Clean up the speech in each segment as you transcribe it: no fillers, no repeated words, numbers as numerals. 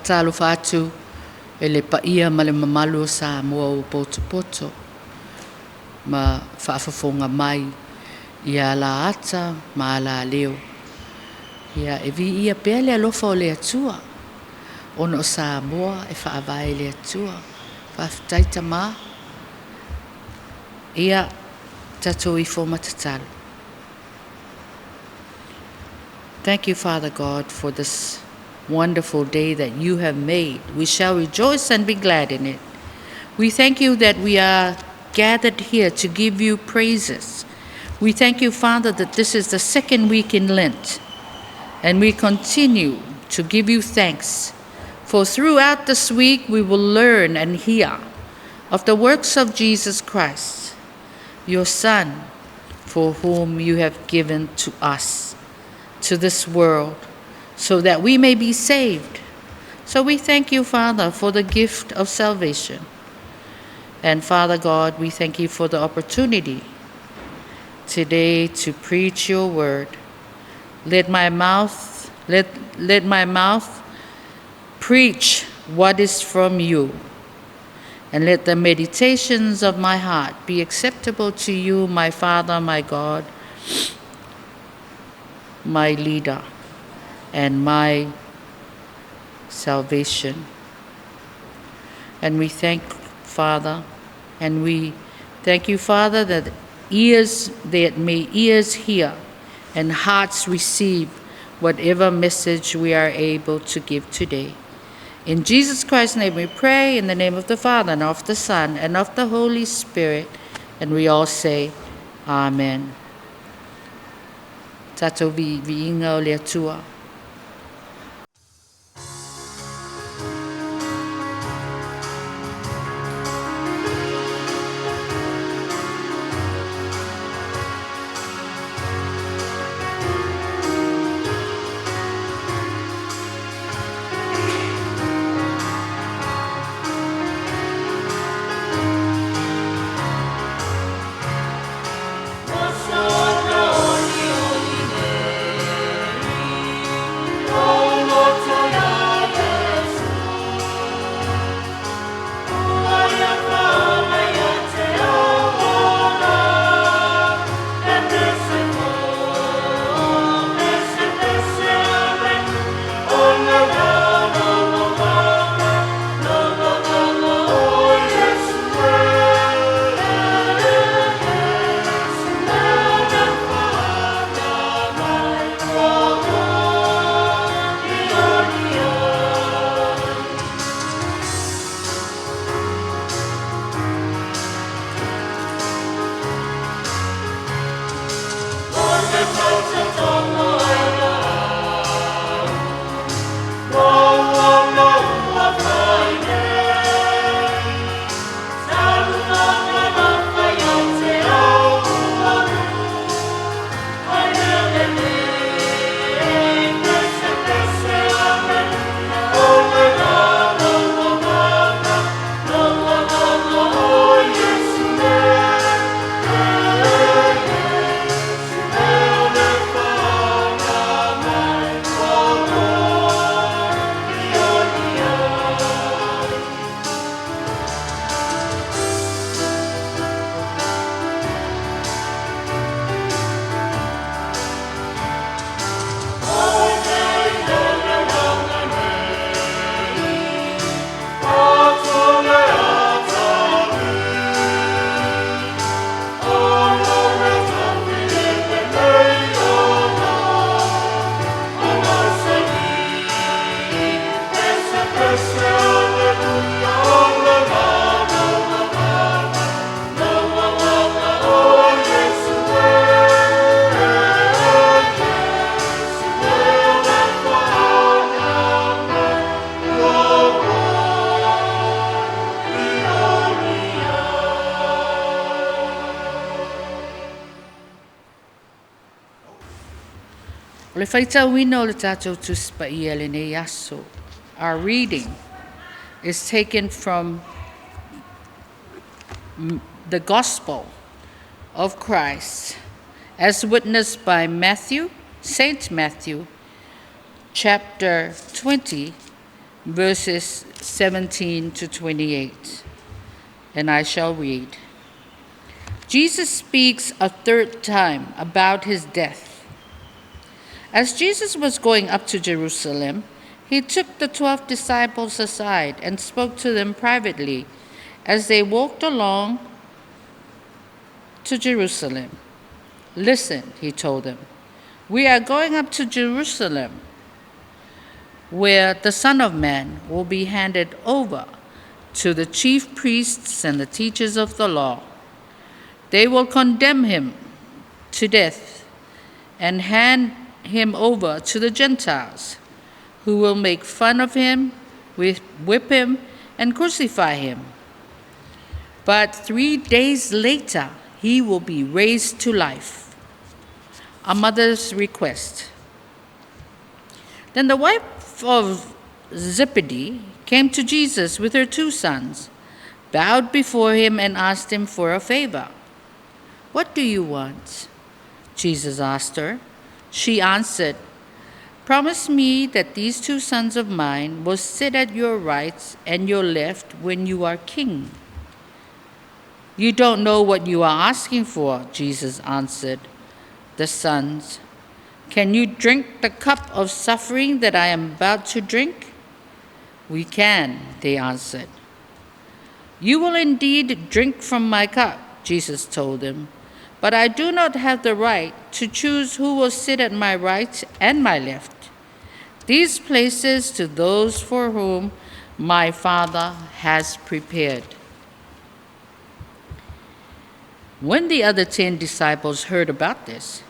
whaatalo whaatu e le paia ma le mamalu o Samoa o poto ma whaafafonga mai ia la ata ma la leo. Ia e vi ia pea le alofa o le atua. Ona o Samoa e whaavai le atua. Whaaftaita ma. Ia tatou I fo matatalo. Thank you, Father God, for this wonderful day that you have made. We shall rejoice and be glad in it. We thank you that we are gathered here to give you praises. We thank you, Father, that this is the second week in Lent, and we continue to give you thanks. For throughout this week we will learn and hear of the works of Jesus Christ, your Son, for whom you have given to us, to this world, so that we may be saved. So we thank you, Father, for the gift of salvation. And Father God, we thank you for the opportunity today to preach your word. Let my mouth preach what is from you, and let the meditations of my heart be acceptable to you, my Father, my God, my leader, and my salvation. And we thank Father, and we thank you, Father, that may ears hear and hearts receive whatever message we are able to give today. In Jesus Christ's name we pray, in the name of the Father, and of the Son, and of the Holy Spirit, and we all say, Amen. Tatou viinga o le atua. Le faitauina o le tatou tuspaia le nei aso. Our reading is taken from the Gospel of Christ as witnessed by Saint Matthew, chapter 20, verses 17 to 28. And I shall read. Jesus speaks a third time about his death. As Jesus was going up to Jerusalem, he took the 12 disciples aside and spoke to them privately as they walked along to Jerusalem. Listen, he told them, we are going up to Jerusalem, where the Son of Man will be handed over to the chief priests and the teachers of the law. They will condemn him to death and hand him over to the Gentiles, who will make fun of him, whip him, and crucify him. But 3 days later, he will be raised to life. A mother's request. Then the wife of Zebedee came to Jesus with her 2 sons, bowed before him, and asked him for a favor. What do you want? Jesus asked her. She answered, promise me that these 2 sons of mine will sit at your right and your left when you are king. You don't know what you are asking for, Jesus answered the sons. Can you drink the cup of suffering that I am about to drink? We can, they answered. You will indeed drink from my cup, Jesus told them, but I do not have the right to choose who will sit at my right and my left. These places to those for whom my Father has prepared. When the other 10 disciples heard about this,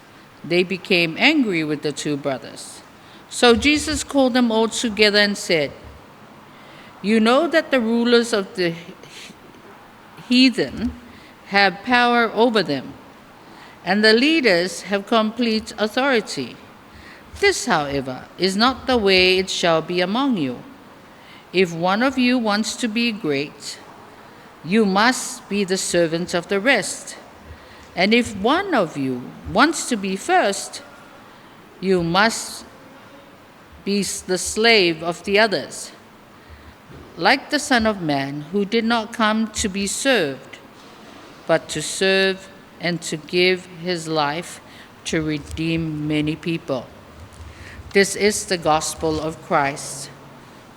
they became angry with the 2 brothers. So Jesus called them all together and said, you know that the rulers of the heathen have power over them, and the leaders have complete authority. This, however, is not the way it shall be among you. If one of you wants to be great, you must be the servant of the rest. And if one of you wants to be first, you must be the slave of the others. Like the Son of Man, who did not come to be served, but to serve and to give his life to redeem many people. This is the gospel of Christ.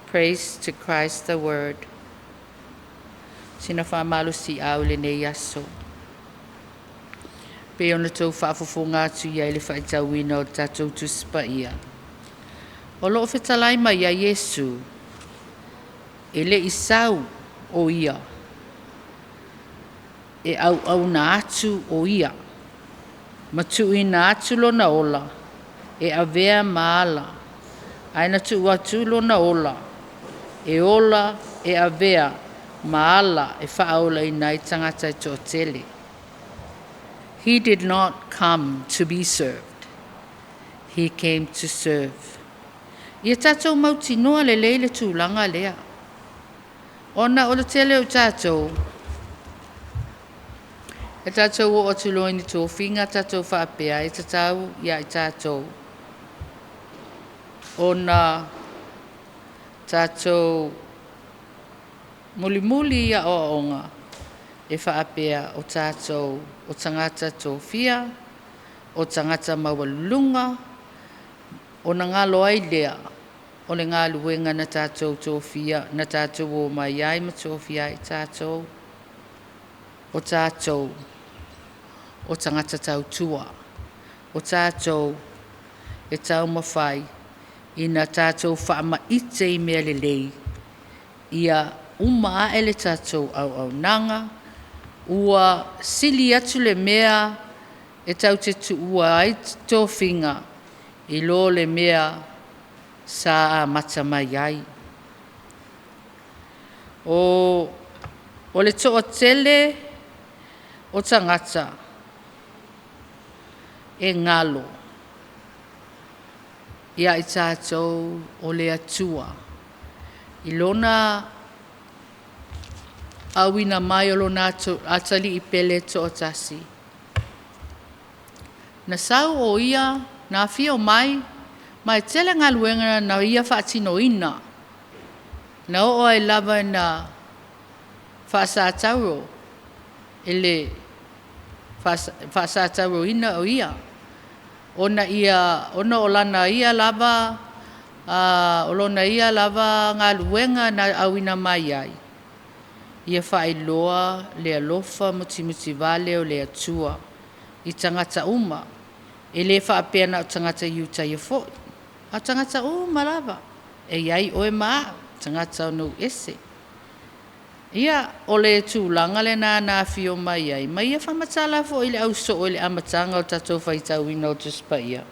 Praise to Christ the Word. Sinafamalu si aulene yaso. Peona tau whaafufunga atu ia ele whaitawina o tatou tuspa ia. O loo whetalai mai a Yesu, ele isau o ia. E au na atu o ia. Matui na atu lo na ola. E avea maala. Aina tu atu lo na ola. E ola e avea maala e whaaola i nai tangata to tele. He did not come to be served. He came to serve. Ia tatou mauti noa le leile tūlanga lea. Ona o le tele o tatou. E tatou o atu loa ni tō whinga tatou whaapea e tatau ia i tatou. Ona tatou muli ia o onga e whaapea o tatou o tangata tō whia, o tangata mawalunga, o na ngalo ai lea, o le ngā luenga na tātou tō whia, na tātou o mai ai ma tō whia i tātou, o tātou, o tangata tau tua, o tātou, e tau mawhai, i na tātou whaama ite i mea lelei, ia uma ele tātou au nanga, ua sili atu le mea e tau te tu ua ai tō whinga i lo le mea sa a mata mai ai. O le toa tele o tangata e ngalo ia i tātou o le atua i lona awina mai o lona atali i pele to tasi. Na sau o ia, na fia o mai tele ngā luenga na ia whaatino ina. Na o ai lava na whaasātauro. Ele whaasātauro ina o ia. Ona o lana ia lava, o lona ia lava ngā luenga na awina mai ai. Ia whaeloa le alofa muti vale o le atua I tangata uma. E le whaapena o tangata iuta ia foi. A tangata uma lava. E iai oe maa, tangata o nou ese. Ia o le tūlanga le nā whio mai ai. Ma ia whamatala fo i le au so o le amatanga o tatou whaitau ina o tuspa ia.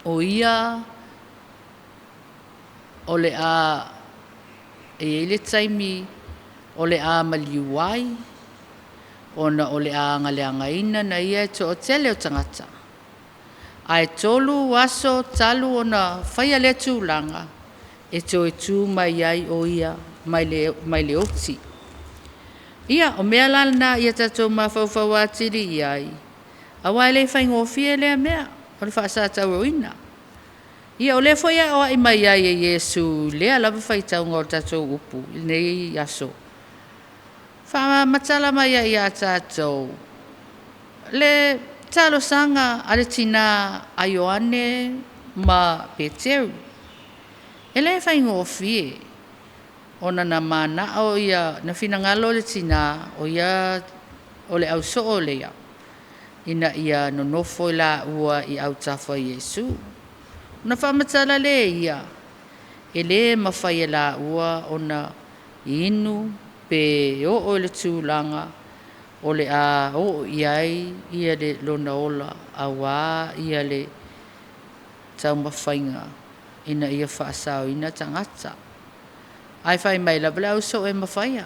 O ia o le a e le taimi o le a maliuai ona o le a ngaleanga ina na ia to o tele o tangata. Ai tolu waso talu ona whaia le tūlanga e to e tū mai ai o ia mai le oti. Ia o mea lana ia tatou mawhauwhau atiri iai. A wai le whaingofie lea mea o le whaasātau ina. Ia o le whaia o ai mai ai e Yesu lea lava whaitau ngor tatou upu nei aso. Wha matala mai ai a tatou. Le talo sanga ale tina a Ioane ma Peteru. E le whaingofie ona na mana o ia na finangalo le tina o ia o le au so o lea. Ina ia no nofo la ua I au tafa Yesu. Na whamatala le ia. E le mawhai la ua ona inu pe o le tūlanga o le a o iai ia le lona ola a wā ia le tau mawhainga ina ia whaasau ina tangata. Ai whai mai la bale au so e mawhaia.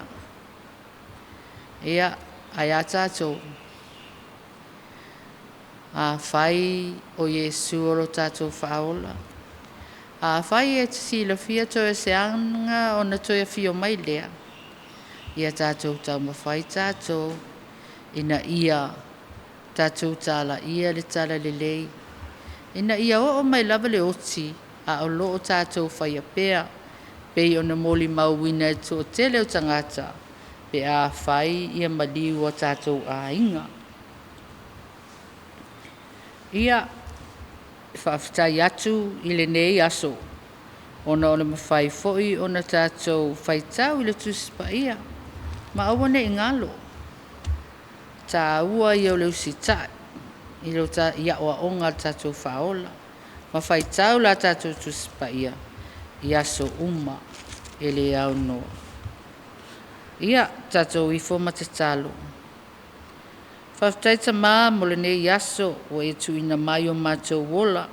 Ia ai a tātou. A whai o Yesu o lo tātou whaola. A whai e tisi la fia to e se anga o na to e fio mai lea. Ia tātou tau mawhai tātou. Ina ia tātou tāla ia le tāla le lei. Ina ia o mai lava le oti. A o lo o tātou whai a pea. Pei o na moli mauina e to tele o tangata. Pe a whai ia maliu o tātou a inga. Ia whawhitai atu I le nei aso. Ona o le mawhai foi o na tātou whaitau I le tuspa ia. Ma awa ne ingalo. Tā ua I o le usitai. I lo ta ia oa onga tātou whaola. Ma whaitau la tātou tuspa ia. I aso uma e le au noa. Ia tātou I fo matatalo. Whawhitai ta mā mo le nei aso o e tuina mai o mātou wola.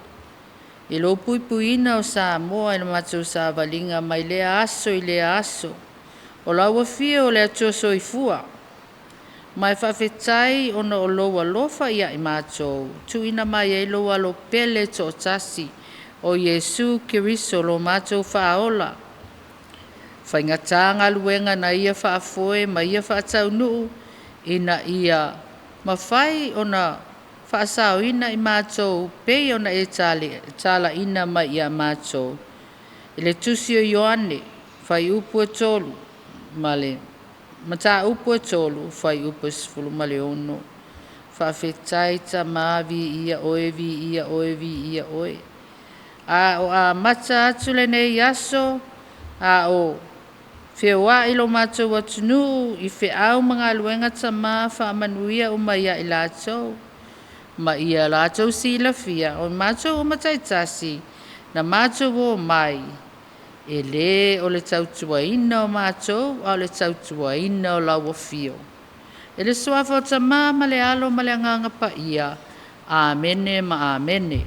I lo puipuina o Samoa I le mātou sa valinga mai lea aso I lea aso. O laua fia o lea toso I fua. Mai whawhitai o na o loa lofa ia I mātou. Tuina mai e loa lo pele to tasi o Yesu Kiriso lo mātou whaola. Whaingata ngā luenga na ia whaafoe ma ia whaatau nuu ina ia mawhai o na whaasau ina I mātou pei o na e tala ina mai ia mātou. I le tusi o Ioane, whai upu e tolu, male. Mata upu e tolu, whai upu e sifulu male ono. Whawhetai ta maavi ia oe vi ia oe vi ia oe. A o a mata atu le nei aso, a o whiawa I lo mātou atunu, I whiau mga luenga ta maa whaamanuia o mai a I lātou. Ma ia lātou si la fia, o mātou o mataitasi, na mātou o mai. E le o le tautua ina o mātou, o le tautua ina o lau o fio. E le suafo ta maa ma le alo ma le anganga pa ia. Amene ma amene.